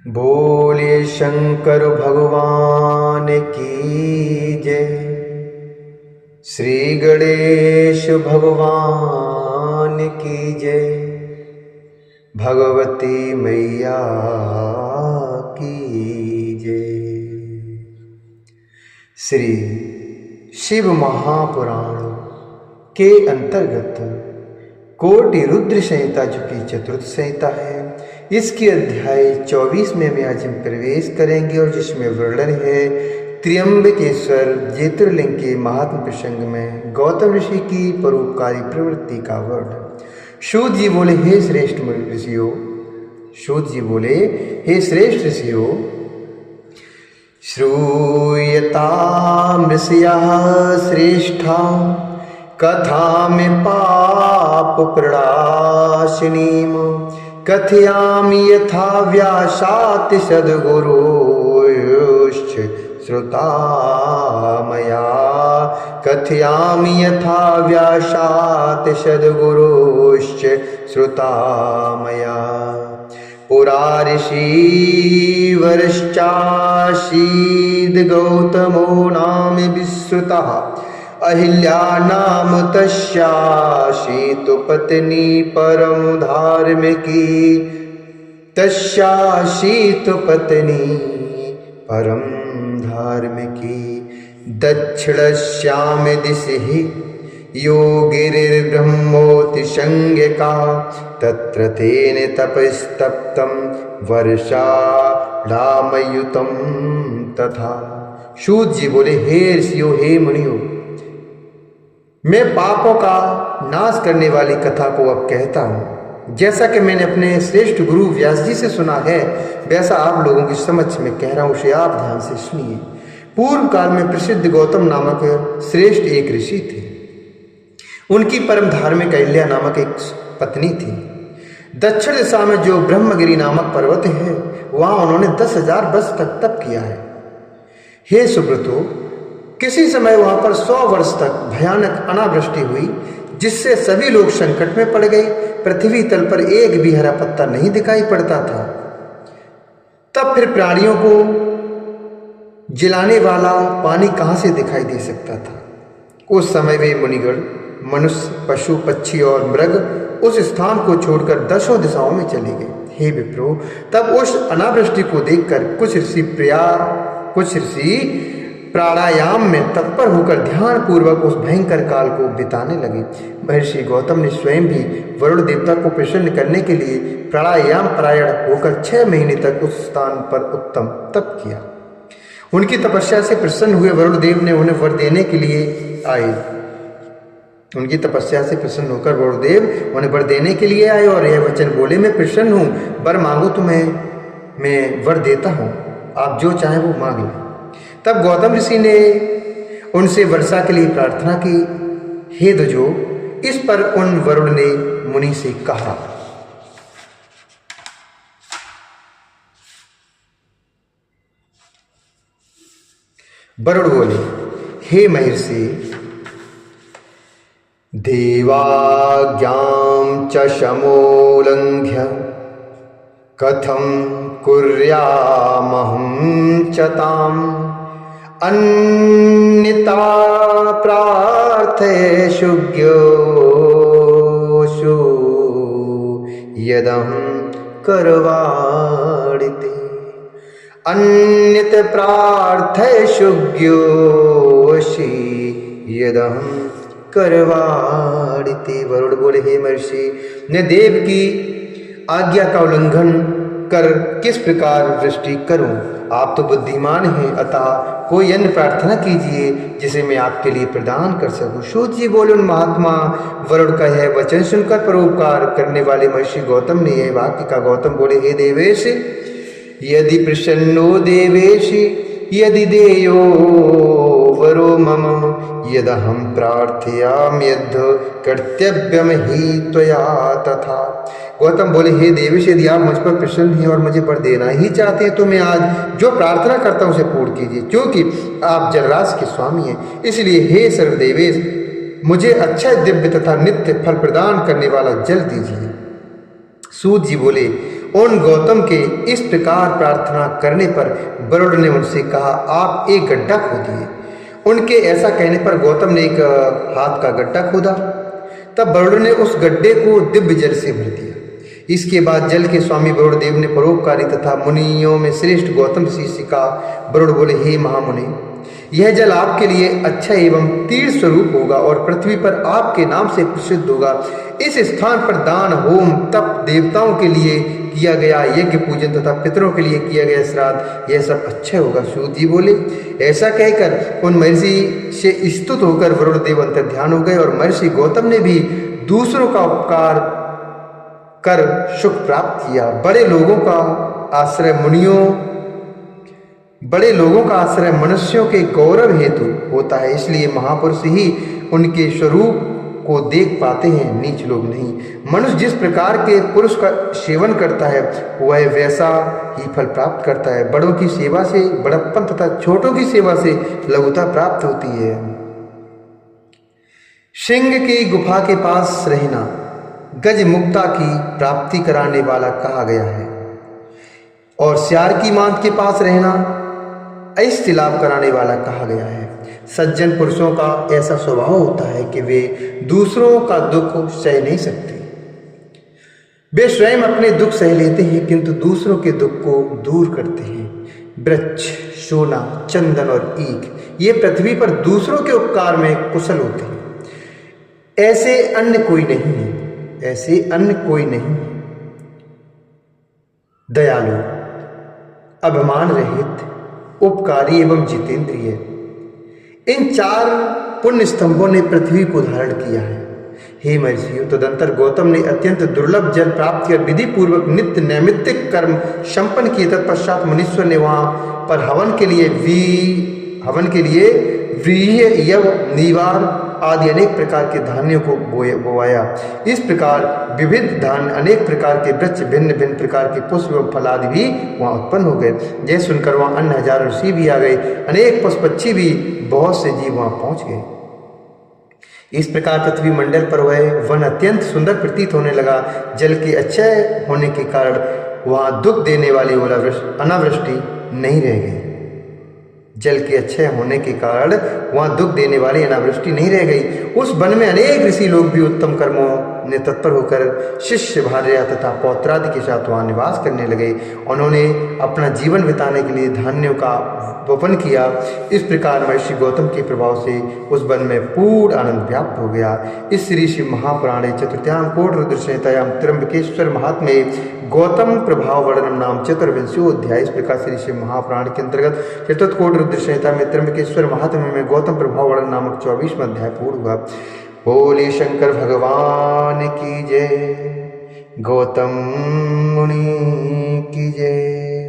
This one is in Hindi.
बोलिए शंकर भगवान की जय। श्री गणेश भगवान की जय। भगवती मैया की जय। श्री शिव महापुराण के अंतर्गत कोटि रुद्र संहिता जो कि चतुर्थ संहिता है, इसकी अध्याय 24 में आज हम प्रवेश करेंगे और जिसमें वर्णन है त्र्यंबकेश्वर ज्योतिर्लिंग के महात्म प्रसंग में गौतम ऋषि की परोपकारी प्रवृत्ति का वर्णन। सूत जी बोले, हे श्रेष्ठ ऋषियों, सूत जी बोले, हे श्रेष्ठ ऋषियों, श्रूयताम् ऋषयः श्रेष्ठा कथामि पाप प्रणाशिनीम् कथयामि यथा व्यासात् सद्गुरुश्च श्रुता मया। कथयामि यथा व्यासात् सद्गुरुश्च श्रुता मया। पुरा ऋषिवरश्चासीद् गौतमो नाम विश्रुतः अहिल्या नाम तस्यासीत् पत्नी परम धार्मिकी। तस्यासीत् पत्नी परम धार्मिकी। दक्षिणस्याम दिशि योगिर्ब्रह्मोतिशङ्गिका तत्र तेन तपस्तप्तं वर्षाणामयुतं तथा। सूत जी बोले, हे ऋषियों, हे मुनियों, मैं पापों का नाश करने वाली कथा को अब कहता हूँ। जैसा कि मैंने अपने श्रेष्ठ गुरु व्यास जी से सुना है, वैसा आप लोगों के समक्ष में कह रहा हूँ, उसे आप ध्यान से सुनिए। पूर्व काल में प्रसिद्ध गौतम नामक श्रेष्ठ एक ऋषि थे। उनकी परम धार्मिक अहिल्या नामक एक पत्नी थी। दक्षिण दिशा में जो ब्रह्मगिरी नामक पर्वत है, वहां उन्होंने 10,000 वर्ष तक तप किया है। हे सुब्रतो, किसी समय वहां पर 100 वर्ष तक भयानक अनावृष्टि हुई, जिससे सभी लोग संकट में पड़ गए। पृथ्वी तल पर एक भी हरा पत्ता नहीं दिखाई पड़ता था। तब फिर प्राणियों को जिलाने वाला पानी कहां से दिखाई दे सकता था। उस समय वे मुनिगण, मनुष्य, पशु, पक्षी और मृग उस स्थान को छोड़कर 10 दिशाओं में चले गए। हे विप्रो, तब उस अनावृष्टि को देखकर कुछ ऋषि प्राणायाम में तत्पर होकर ध्यान पूर्वक उस भयंकर काल को बिताने लगे। महर्षि गौतम ने स्वयं भी वरुण देवता को प्रसन्न करने के लिए प्राणायाम परायण होकर 6 महीने तक उस स्थान पर उत्तम तप किया। उनकी तपस्या से प्रसन्न हुए वरुण देव ने उन्हें वर देने के लिए आए। उनकी तपस्या से प्रसन्न होकर वरुण देव उन्हें वर देने के लिए आए और यह वचन बोले, मैं प्रसन्न हूँ, वर मांगो तो मैं वर देता हूँ, आप जो चाहे वो मांग लें। तब गौतम ऋषि ने उनसे वर्षा के लिए प्रार्थना की। हे द्विजो, इस पर उन वरुण ने मुनि से कहा, वरुण बोले, हे महर्षि, देवाज्ञां च समोल्लंघ्य कथं कुर्यामहं च ताम् अन्यथा प्रार्थयेषुज्ञोषु यदहं करवाणिति। अन्यत प्रार्थयेषुज्ञोषि यदहं करवाणिति। वरुण बोले, हे महर्षि, मैं देव की आज्ञा का उल्लंघन कर किस प्रकार वृष्टि करूं? आप तो बुद्धिमान हैं, अतः कोई अन्य प्रार्थना कीजिए जिसे मैं आपके लिए प्रदान कर सकूं। सूत जी बोले, उन महात्मा वरुण का यह वचन सुनकर परोपकार करने वाले महर्षि गौतम ने यह वाक्य कहा। गौतम बोले, हे देवेश, यदि प्रसन्नो देवेश यदि देयो वरो मम यदहं प्रार्थयामि यद् कर्तव्यम ही त्वया तथा। गौतम बोले, हे देवेश, यदि आप मुझ पर प्रसन्न हैं और मुझे वर देना ही चाहते हैं तो मैं आज जो प्रार्थना करता हूँ उसे पूर्ण कीजिए, क्योंकि आप जलराशि के स्वामी हैं। इसलिए हे सर्वदेवेश, मुझे अच्छा दिव्य तथा नित्य फल प्रदान करने वाला जल दीजिए। सूत जी बोले, उन गौतम के इस प्रकार प्रार्थना करने पर वरुण ने उनसे कहा, आप एक गड्ढा खोदिए। उनके ऐसा कहने पर गौतम ने एक हाथ का गड्ढा खोदा। तब वरुण ने उस गड्ढे को दिव्य जल से भर दिया। इसके बाद जल के स्वामी वरुण देव ने परोपकारी तथा मुनियों में श्रेष्ठ गौतम ऋषि से कहा। वरुण बोले, हे महामुनि, यह जल आपके लिए अच्छा एवं तीर्थ स्वरूप होगा और पृथ्वी पर आपके नाम से प्रसिद्ध होगा। इस स्थान पर दान, होम, तप, देवताओं के लिए किया गया यज्ञ पूजन तथा पितरों के लिए किया गया श्राद्ध, यह सब अच्छा होगा। सूत जी बोले। ऐसा कहकर उन महर्षि से स्तुत होकर वरुण देव अंतर ध्यान हो गए और महर्षि गौतम ने भी दूसरों का उपकार कर सुख प्राप्त किया। बड़े लोगों का आश्रय मनुष्यों के गौरव हेतु होता है, इसलिए महापुरुष ही उनके स्वरूप को देख पाते हैं, नीच लोग नहीं। मनुष्य जिस प्रकार के पुरुष का सेवन करता है वह वैसा ही फल प्राप्त करता है। बड़ों की सेवा से बड़प्पन तथा छोटों की सेवा से लघुता प्राप्त होती है। सिंह की गुफा के पास रहना गज मुक्ता की प्राप्ति कराने वाला कहा गया है और सियार की मांद के पास रहना ऐश्वर्य लाभ कराने वाला कहा गया है। सज्जन पुरुषों का ऐसा स्वभाव होता है कि वे दूसरों का दुख सह नहीं सकते। वे स्वयं अपने दुख सह लेते हैं किंतु दूसरों के दुख को दूर करते हैं। वृक्ष, सोना, चंदन और ईख ये पृथ्वी पर दूसरों के उपकार में कुशल होते हैं। ऐसे अन्य कोई नहीं है, दयालु, अभिमान रहित, उपकारी एवं जितेंद्रिय, इन 4 पुण्य स्तंभों ने पृथ्वी को धारण किया है। हे महर्षियों, तदंतर गौतम ने अत्यंत दुर्लभ जल प्राप्त कर विधि पूर्वक नित्य नैमित्तिक कर्म संपन्न किए। तत्पश्चात मुनीश्वर ने वहां पर हवन के लिए व्रीह्य, यव, नीवार आदि अनेक प्रकार के धान्यों को बोवाया। इस प्रकार विविध धान्य, अनेक प्रकार के वृक्ष, भिन्न भिन्न प्रकार के पुष्प एवं फल आदि भी वहाँ उत्पन्न हो गए। यह सुनकर वहाँ अन्य हजारों ऋषि भी आ गए, अनेक पशु पक्षी भी, बहुत से जीव वहाँ पहुँच गए। इस प्रकार पृथ्वी मंडल पर वह वन अत्यंत सुंदर प्रतीत होने लगा। जल के अक्षय होने के कारण वहाँ दुख देने वाली अनावृष्टि नहीं रह गई। जल के अच्छे होने के कारण वहाँ दुख देने वाली अनावृष्टि नहीं रह गई। उस वन में अनेक ऋषि लोग भी उत्तम कर्मों में तत्पर होकर शिष्य, भार्या तथा पौत्रादि के साथ वहाँ निवास करने लगे। उन्होंने अपना जीवन बिताने के लिए धान्यों का वपन किया। इस प्रकार महर्षि गौतम के प्रभाव से उस वन में पूर्ण आनंद व्याप्त हो गया। इस श्री शिव महापुराणे चतुर्थ्यां कोट रुद्र संहितायां त्र्यंबकेश्वर महात्म्ये गौतम प्रभाव वर्णनम नाम चतुर्विंशोऽध्याय। इस प्रकार श्री शिव महापुराण के अंतर्गत चतुर्थ कोट रुद्र संहिता में त्र्यंबकेश्वर महात्म्य में गौतम प्रभाव वर्णन नामक 24वां अध्याय पूर्ण हुआ। बोले शंकर भगवान की जय, गौतम मुनि की जय।